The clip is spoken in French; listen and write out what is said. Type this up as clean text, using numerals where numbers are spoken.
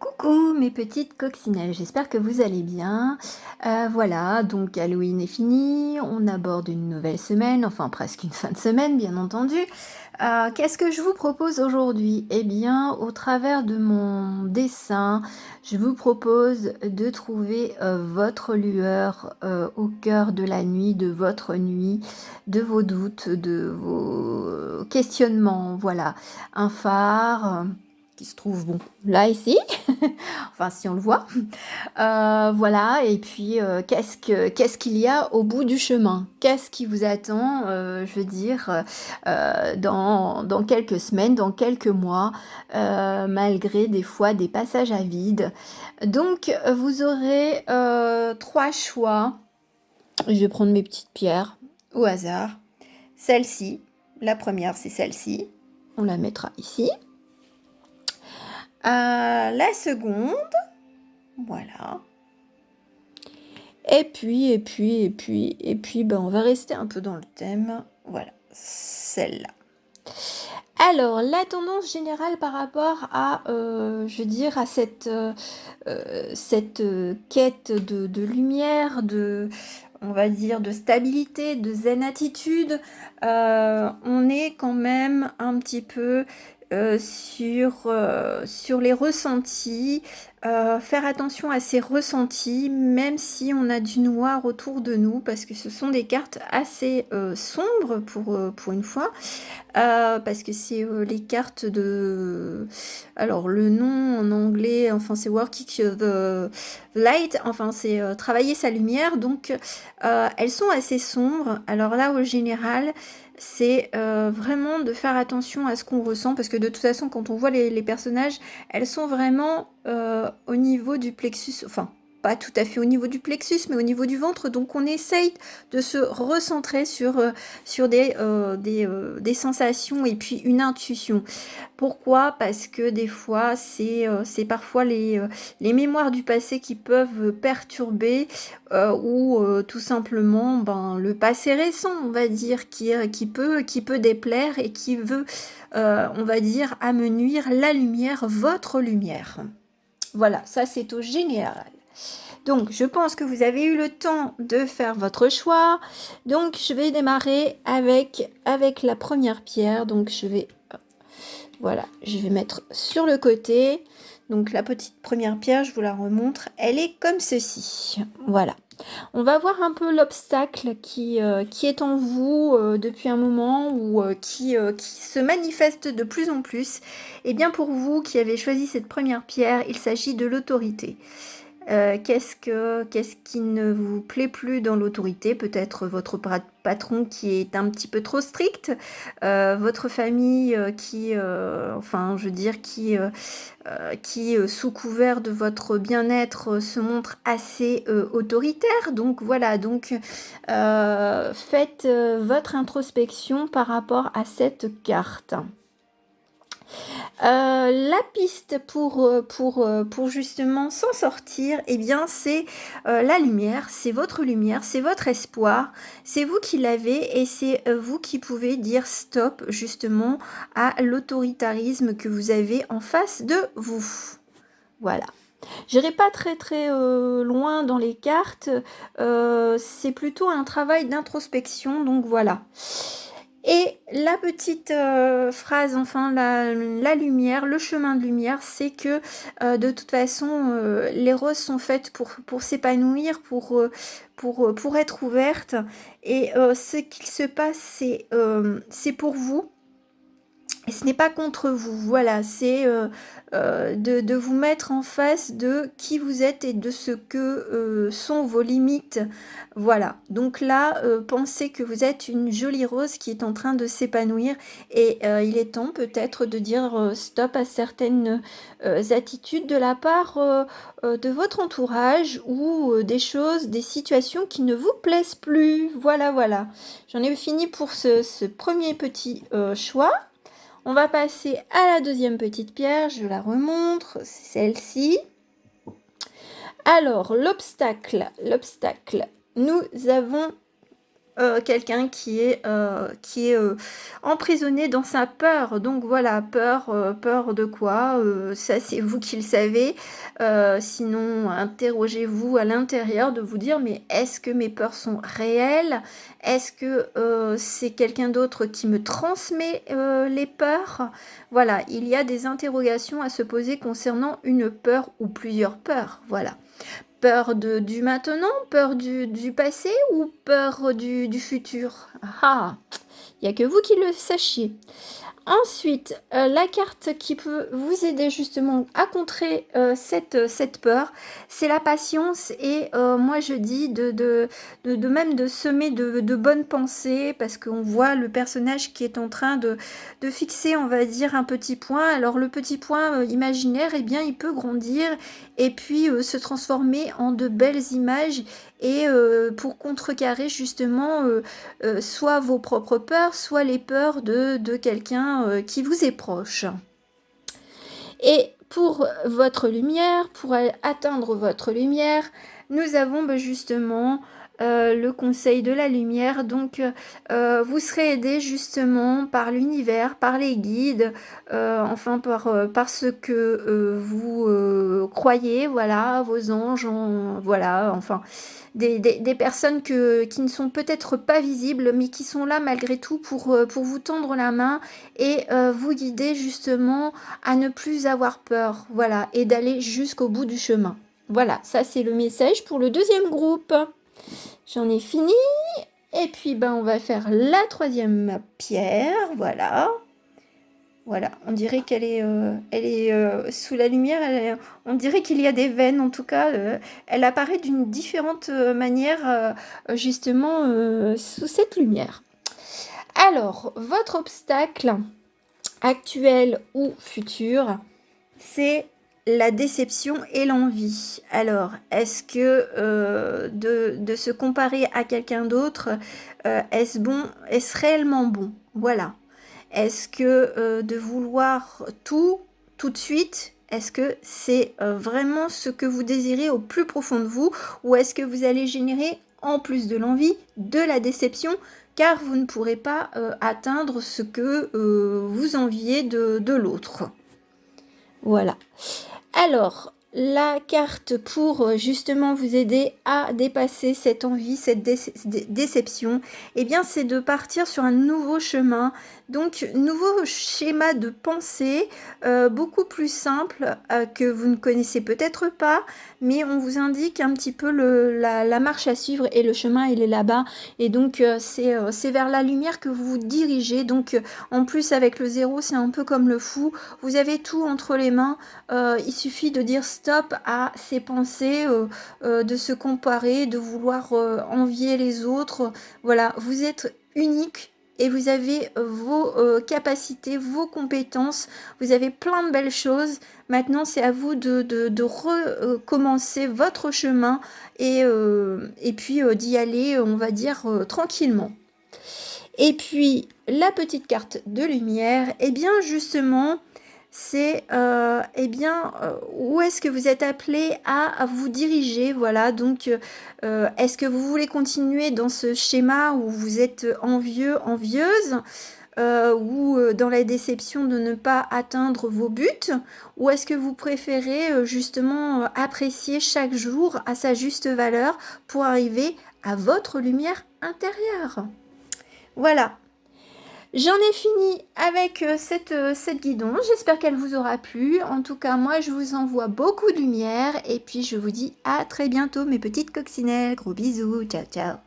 Coucou mes petites coccinelles, j'espère que vous allez bien. Voilà, donc Halloween est fini, on aborde une nouvelle semaine, enfin presque une fin de semaine bien entendu. Qu'est-ce que je vous propose aujourd'hui? Eh bien, au travers de mon dessin, je vous propose de trouver votre lueur au cœur de la nuit, de votre nuit, de vos doutes, de vos questionnements. Voilà, un phare qui se trouve, bon, là, ici, enfin, si on le voit. Voilà, et puis, qu'est-ce qu'il y a au bout du chemin? Qu'est-ce qui vous attend, je veux dire, dans quelques semaines, dans quelques mois, malgré des fois des passages à vide. Donc, vous aurez 3 choix. Je vais prendre mes petites pierres au hasard. Celle-ci, la première, c'est celle-ci. On la mettra ici. La seconde, voilà. Et puis, ben, on va rester un peu dans le thème. Voilà, celle-là. Alors, la tendance générale par rapport à, je veux dire, à cette quête de lumière, on va dire, de stabilité, de zen attitude, on est quand même un petit peu sur les ressentis, faire attention à ces ressentis, même si on a du noir autour de nous, parce que ce sont des cartes assez sombres pour une fois, parce que c'est les cartes de... Alors, le nom en anglais, enfin, c'est Working the Light, enfin, c'est travailler sa lumière, donc elles sont assez sombres. Alors là, au général, c'est vraiment de faire attention à ce qu'on ressent, parce que de toute façon, quand on voit les personnages, elles sont vraiment au niveau du plexus, enfin, pas tout à fait au niveau du plexus, mais au niveau du ventre, donc on essaye de se recentrer sur des sensations et puis une intuition. Pourquoi? Parce que des fois, c'est parfois les mémoires du passé qui peuvent perturber ou tout simplement ben, le passé récent, on va dire, qui peut déplaire et qui veut, on va dire, amenuire la lumière, votre lumière. Voilà, ça c'est au général. Donc, je pense que vous avez eu le temps de faire votre choix. Donc, je vais démarrer avec la première pierre. Donc, voilà, je vais mettre sur le côté. Donc, la petite première pierre, je vous la remontre. Elle est comme ceci. Voilà. On va voir un peu l'obstacle qui est en vous depuis un moment ou qui se manifeste de plus en plus. Et bien, pour vous qui avez choisi cette première pierre, il s'agit de l'autorité. Qu'est-ce qui ne vous plaît plus dans l'autorité? Peut-être votre patron qui est un petit peu trop strict, votre famille enfin, je veux dire, qui sous couvert de votre bien-être, se montre assez autoritaire. Donc voilà, donc faites votre introspection par rapport à cette carte. La piste pour justement s'en sortir, eh bien, c'est la lumière, c'est votre espoir, c'est vous qui l'avez et c'est vous qui pouvez dire stop justement à l'autoritarisme que vous avez en face de vous. Voilà. J'irai pas très loin dans les cartes, c'est plutôt un travail d'introspection, donc voilà. Et la petite phrase, enfin la lumière, le chemin de lumière, c'est que de toute façon, les roses sont faites pour s'épanouir, pour être ouvertes. Et ce qu'il se passe, c'est pour vous. Et ce n'est pas contre vous, voilà, c'est de vous mettre en face de qui vous êtes et de ce que sont vos limites. Voilà, donc là, pensez que vous êtes une jolie rose qui est en train de s'épanouir et il est temps peut-être de dire stop à certaines attitudes de la part de votre entourage ou des choses, des situations qui ne vous plaisent plus. Voilà, voilà. J'en ai fini pour ce premier petit choix. On va passer à la deuxième petite pierre, je la remontre, c'est celle-ci. Alors, l'obstacle, nous avons quelqu'un qui est emprisonné dans sa peur. Donc voilà, peur, peur de quoi? Ça, c'est vous qui le savez. Sinon, interrogez-vous à l'intérieur de vous dire: «Mais est-ce que mes peurs sont réelles? Est-ce que, c'est quelqu'un d'autre qui me transmet, les peurs?» Voilà, il y a des interrogations à se poser concernant une peur ou plusieurs peurs, voilà. Peur du maintenant, peur du passé ou peur du futur? Ah! Il y a que vous qui le sachiez. Ensuite, la carte qui peut vous aider justement à contrer, cette peur, c'est la patience et moi je dis de même de semer de bonnes pensées parce qu'on voit le personnage qui est en train de fixer, on va dire, un petit point. Alors le petit point, imaginaire, eh bien, il peut grandir et puis, se transformer en de belles images et pour contrecarrer justement, soit vos propres peurs, soit les peurs de quelqu'un, qui vous est proche. Et pour votre lumière, pour atteindre votre lumière, nous avons justement le conseil de la lumière. Donc, vous serez aidé justement par l'univers, par les guides, enfin par ce que vous croyez, voilà, vos anges, voilà, enfin des personnes qui ne sont peut-être pas visibles, mais qui sont là malgré tout pour vous tendre la main et vous guider justement à ne plus avoir peur, voilà, et d'aller jusqu'au bout du chemin. Voilà, ça c'est le message pour le deuxième groupe. J'en ai fini. Et puis, on va faire la troisième pierre, voilà. Voilà, on dirait qu'elle est, elle est sous la lumière, on dirait qu'il y a des veines, en tout cas, elle apparaît d'une différente manière, justement, sous cette lumière. Alors, votre obstacle actuel ou futur, c'est la déception et l'envie. Alors, est-ce que de se comparer à quelqu'un d'autre, est-ce bon, est-ce réellement bon? Voilà. Est-ce que de vouloir tout de suite, est-ce que c'est vraiment ce que vous désirez au plus profond de vous? Ou est-ce que vous allez générer, en plus de l'envie, de la déception, car vous ne pourrez pas atteindre ce que vous enviez de l'autre? Voilà. Alors, la carte pour justement vous aider à dépasser cette envie, cette déception, eh bien, c'est de partir sur un nouveau chemin. Donc, nouveau schéma de pensée, beaucoup plus simple, que vous ne connaissez peut-être pas, mais on vous indique un petit peu la marche à suivre et le chemin, il est là-bas. Et donc, c'est vers la lumière que vous vous dirigez. Donc, en plus, avec le 0, c'est un peu comme le fou. Vous avez tout entre les mains. Il suffit de dire stop à ces pensées, de se comparer, de vouloir envier les autres. Voilà, vous êtes unique et vous avez vos capacités, vos compétences. Vous avez plein de belles choses. Maintenant, c'est à vous de recommencer votre chemin et puis d'y aller, on va dire, tranquillement. Et puis, la petite carte de lumière, eh bien, justement, c'est où est-ce que vous êtes appelé à vous diriger, voilà. Donc est-ce que vous voulez continuer dans ce schéma où vous êtes envieux, envieuse, ou dans la déception de ne pas atteindre vos buts, ou est-ce que vous préférez justement apprécier chaque jour à sa juste valeur pour arriver à votre lumière intérieure? Voilà. J'en ai fini avec cette guidon. J'espère qu'elle vous aura plu. En tout cas, moi, je vous envoie beaucoup de lumière. Et puis, je vous dis à très bientôt, mes petites coccinelles. Gros bisous. Ciao, ciao.